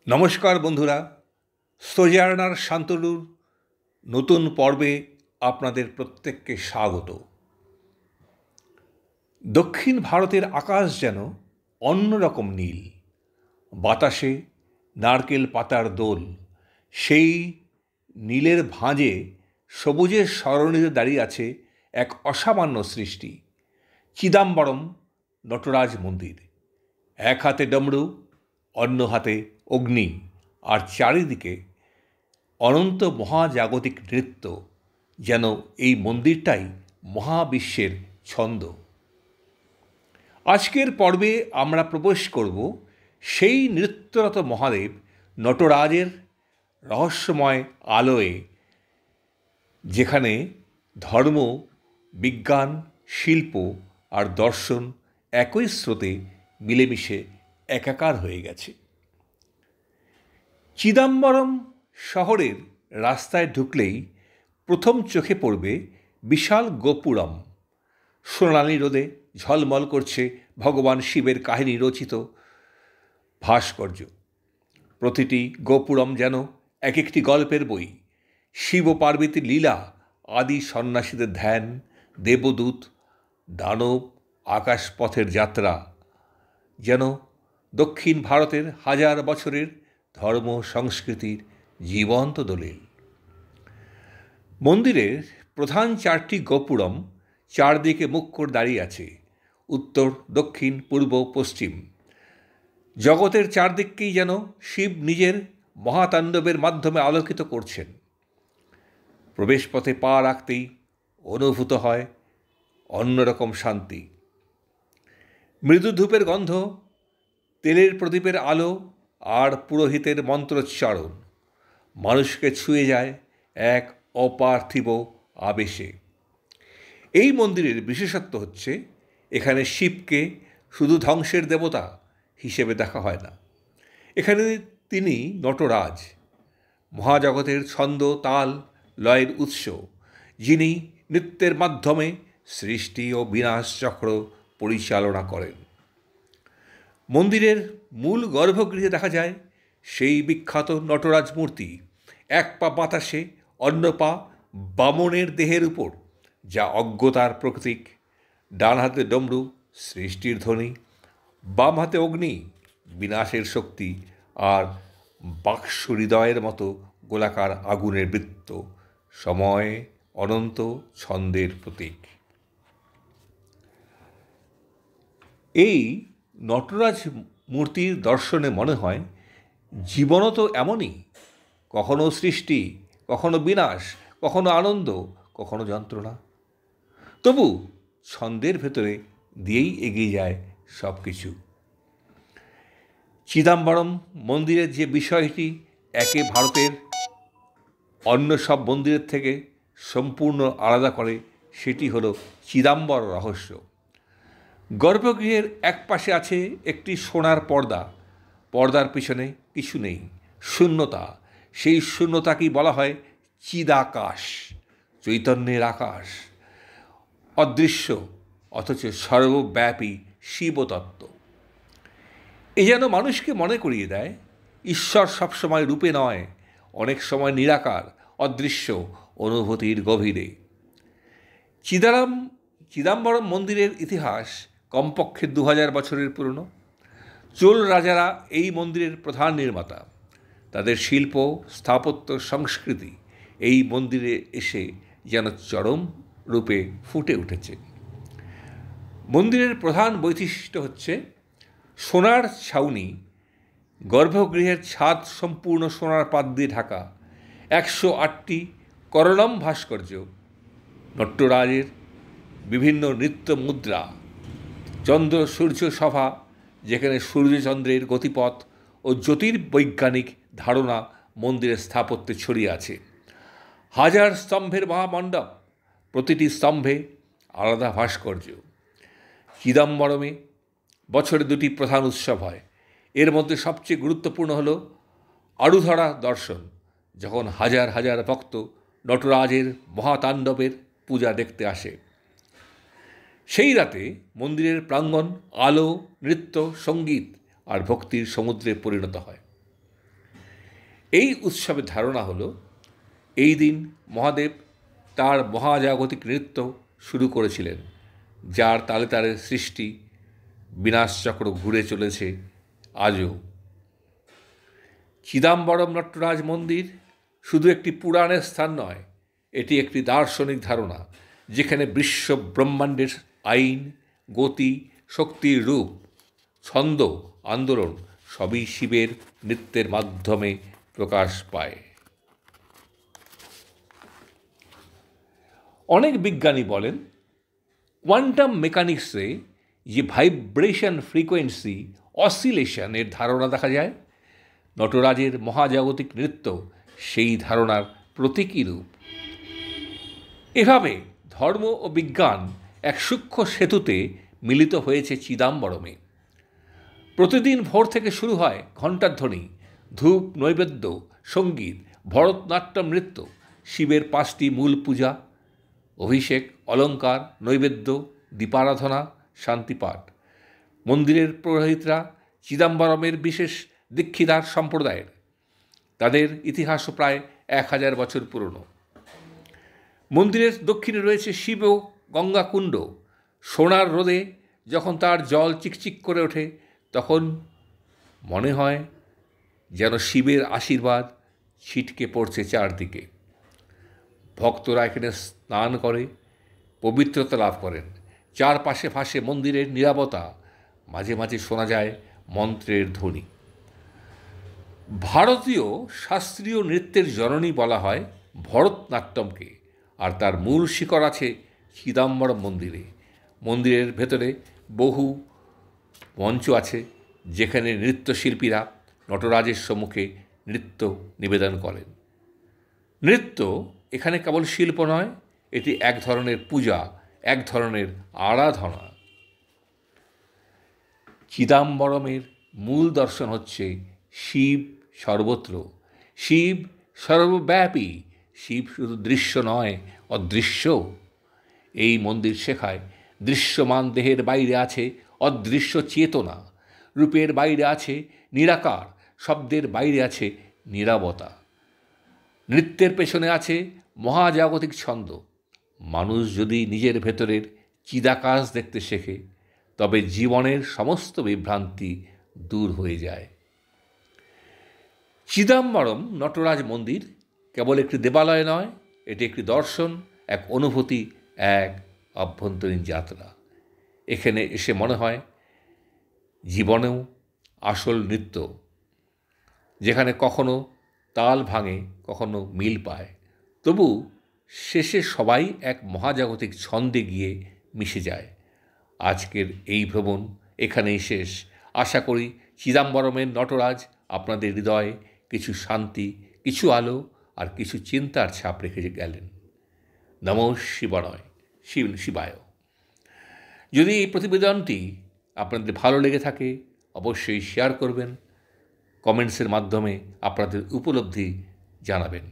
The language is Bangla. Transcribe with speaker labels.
Speaker 1: নমস্কার বন্ধুরা, সোজার্নার শান্তনুর নতুন পর্বে আপনাদের প্রত্যেককে স্বাগত। দক্ষিণ ভারতের আকাশ যেন অন্যরকম নীল, বাতাসে নারকেল পাতার দোল, সেই নীলের ভাঁজে সবুজের সরণিতে দাঁড়িয়ে আছে এক অসামান্য সৃষ্টি, চিদাম্বরম নটরাজ মন্দির। এক হাতে ডমরু, অন্য হাতে অগ্নি, আর চারিদিকে অনন্ত মহাজাগতিক নৃত্য, যেন এই মন্দিরটাই মহাবিশ্বের ছন্দ। আজকের পর্বে আমরা প্রবেশ করব সেই নৃত্যরত মহাদেব নটরাজের রহস্যময় আলোয়, যেখানে ধর্ম, বিজ্ঞান, শিল্প আর দর্শন একই স্রোতে মিলেমিশে একাকার হয়ে গেছে। চিদাম্বরম শহরের রাস্তায় ঢুকলেই প্রথম চোখে পড়বে বিশাল গোপুরম। সোনালি রোদে ঝলমল করছে ভগবান শিবের কাহিনী রচিত ভাস্কর্য। প্রতিটি গোপুরম যেন এক একটি গল্পের বই, শিব পার্বতীর লীলা, আদি সন্ন্যাসীদের ধ্যান, দেবদূত, দানব, আকাশপথের যাত্রা, যেন দক্ষিণ ভারতের হাজার বছরের ধর্ম সংস্কৃতির জীবন্ত দলিল। মন্দিরের প্রধান চারটি গোপুরম চারদিকে মুখ করে দাঁড়িয়ে আছে, উত্তর, দক্ষিণ, পূর্ব, পশ্চিম। জগতের চারদিককেই যেন শিব নিজের মহাতাণ্ডবের মাধ্যমে আলোকিত করছেন। প্রবেশপথে পা রাখতেই অনুভূত হয় অন্যরকম শান্তি। মৃদু ধূপের গন্ধ, তেলের প্রদীপের আলো আর পুরোহিতের মন্ত্রোচ্চারণ মানুষকে ছুঁয়ে যায় এক অপার্থিব আবেশে। এই মন্দিরের বিশেষত্ব হচ্ছে, এখানে শিবকে শুধু ধ্বংসের দেবতা হিসেবে দেখা হয় না। এখানে তিনি নটরাজ, মহাজগতের ছন্দ, তাল, লয়ের উৎস, যিনি নৃত্যের মাধ্যমে সৃষ্টি ও বিনাশ চক্র পরিচালনা করেন। মন্দিরের মূল গর্ভগৃহে দেখা যায় সেই বিখ্যাত নটরাজ মূর্তি, এক পা বাতাসে, অন্য পা বামনের দেহের উপর, যা অজ্ঞতার প্রতীক। ডান হাতে ডমরু, সৃষ্টির ধ্বনি; বাম হাতে অগ্নি, বিনাশের শক্তি; আর বাক্স হৃদয়ের মতো গোলাকার আগুনের বৃত্ত, সময়, অনন্ত ছন্দের প্রতীক। এই নটরাজ মূর্তির দর্শনে মনে হয় জীবনও তো এমনই, কখনো সৃষ্টি, কখনো বিনাশ, কখনো আনন্দ, কখনো যন্ত্রণা। তবু ছন্দের ভেতরে দিয়েই এগিয়ে যায় সব কিছু। চিদাম্বরম মন্দিরের যে বিষয়টি একে ভারতের অন্য সব মন্দিরের থেকে সম্পূর্ণ আলাদা করে, সেটি হলো চিদাম্বর রহস্য। গর্ভগৃহের এক পাশে আছে একটি সোনার পর্দা। পর্দার পিছনে কিছু নেই, শূন্যতা। সেই শূন্যতাকেই বলা হয় চিদাকাশ, চৈতন্যের আকাশ, অদৃশ্য অথচ সর্বব্যাপী শিবতত্ত্ব। এ যেন মানুষকে মনে করিয়ে দেয়, ঈশ্বর সবসময় রূপে নয়, অনেক সময় নিরাকার, অদৃশ্য, অনুভূতির গভীরে। চিদাম্বরম মন্দিরের ইতিহাস কমপক্ষে 2000 বছরের পুরনো। চোল রাজারা এই মন্দিরের প্রধান নির্মাতা। তাদের শিল্প, স্থাপত্য, সংস্কৃতি এই মন্দিরে এসে যেন চরম রূপে ফুটে উঠেছে। মন্দিরের প্রধান বৈশিষ্ট্য হচ্ছে সোনার ছাউনি, গর্ভগৃহের ছাদ সম্পূর্ণ সোনার পাত দিয়ে ঢাকা, 108টি করণম ভাস্কর্য, নটরাজের বিভিন্ন নৃত্য মুদ্রা, চন্দ্র সূর্য সভা, যেখানে সূর্যচন্দ্রের গতিপথ ও জ্যোতির্বৈজ্ঞানিক ধারণা মন্দিরের স্থাপত্যে ছড়িয়ে আছে। হাজার স্তম্ভের মহামণ্ডপ, প্রতিটি স্তম্ভে আলাদা ভাস্কর্য। চিদাম্বরমে বছরে 2টি প্রধান উৎসব হয়। এর মধ্যে সবচেয়ে গুরুত্বপূর্ণ হল আড়ুধরা দর্শন, যখন হাজার হাজার ভক্ত নটরাজের মহাতাণ্ডবের পূজা দেখতে আসে। সেই রাতে মন্দিরের প্রাঙ্গণ আলো, নৃত্য, সঙ্গীত আর ভক্তির সমুদ্রে পরিণত হয়। এই উৎসবের ধারণা হলো এই দিন মহাদেব তার মহাজাগতিক নৃত্য শুরু করেছিলেন, যার তালে তালে সৃষ্টি বিনাশচক্র ঘুরে চলেছে আজও। চিদাম্বরম নটরাজ মন্দির শুধু একটি পুরাণের স্থান নয়, এটি একটি দার্শনিক ধারণা যেখানে বিশ্ব ব্রহ্মাণ্ডের আইন, গতি, শক্তির রূপ, ছন্দ, আন্দোলন সবই শিবের নৃত্যের মাধ্যমে প্রকাশ পায়। অনেক বিজ্ঞানী বলেন কোয়ান্টাম মেকানিক্সে যে ভাইব্রেশন ফ্রিকোয়েন্সি অসিলেশনের ধারণা দেখা যায়, নটরাজের মহাজাগতিক নৃত্য সেই ধারণার প্রতীকী রূপ। এভাবে ধর্ম ও বিজ্ঞান এক সূক্ষ্ম সেতুতে মিলিত হয়েছে চিদাম্বরমে। প্রতিদিন ভোর থেকে শুরু হয় ঘণ্টার ধ্বনি, ধূপ, নৈবেদ্য, সঙ্গীত, ভরতনাট্যম নৃত্য, শিবের 5টি মূল পূজা, অভিষেক, অলঙ্কার, নৈবেদ্য, দীপারাধনা, শান্তিপাঠ। মন্দিরের পুরোহিতরা চিদাম্বরমের বিশেষ দীক্ষিতার সম্প্রদায়ের। তাদের ইতিহাসও প্রায় 1000 বছর পুরনো। মন্দিরের দক্ষিণে রয়েছে শিব ও গঙ্গা কুণ্ড। সোনার রোদে যখন তার জল চিকচিক করে ওঠে, তখন মনে হয় যেন শিবের আশীর্বাদ ছিটকে পড়ছে চারদিকে। ভক্তরা এখানে স্নান করে পবিত্রতা লাভ করেন। চারপাশে ভাসে মন্দিরের নীরবতা, মাঝে মাঝে শোনা যায় মন্ত্রের ধ্বনি। ভারতীয় শাস্ত্রীয় নৃত্যের জননী বলা হয় ভরতনাট্যমকে, আর তার মূল শিকড় আছে চিদাম্বরম মন্দিরে। মন্দিরের ভেতরে বহু মঞ্চ আছে যেখানে নৃত্যশিল্পীরা নটরাজের সম্মুখে নৃত্য নিবেদন করেন। নৃত্য এখানে কেবল শিল্প নয়, এটি এক ধরনের পূজা, এক ধরনের আরাধনা। চিদাম্বরমের মূল দর্শন হচ্ছে শিব সর্বত্র, শিব সর্বব্যাপী, শিব শুধু দৃশ্য নয়, অদৃশ্য। এই মন্দির শেখায় দৃশ্যমান দেহের বাইরে আছে অদৃশ্য চেতনা, রূপের বাইরে আছে নিরাকার, শব্দের বাইরে আছে নীরবতা, নৃত্যের পেছনে আছে মহাজাগতিক ছন্দ। মানুষ যদি নিজের ভেতরের চিদাকাশ দেখতে শেখে, তবে জীবনের সমস্ত বিভ্রান্তি দূর হয়ে যায়। চিদাম্বরম নটরাজ মন্দির কেবল একটি দেবালয় নয়, এটি একটি দর্শন, এক অনুভূতি, এক অভ্যন্তরীণ যাত্রা। এখানে এসে মনে হয় জীবনেও আসল নৃত্য, যেখানে কখনো তাল ভাঙে, কখনো মিল পায়, তবু শেষে সবাই এক মহাজাগতিক ছন্দে গিয়ে মিশে যায়। আজকের এই ভ্রমণ এখানেই শেষ। আশা করি চিদাম্বরমের নটরাজ আপনাদের হৃদয়ে কিছু শান্তি, কিছু আলো আর কিছু চিন্তার ছাপ রেখে গেলেন। নমঃ শিবায়। যদি এই প্রতিবেদনটি আপনাদের ভালো লেগে থাকে, অবশ্যই শেয়ার করবেন, কমেন্টসের মাধ্যমে আপনাদের উপলব্ধি জানাবেন।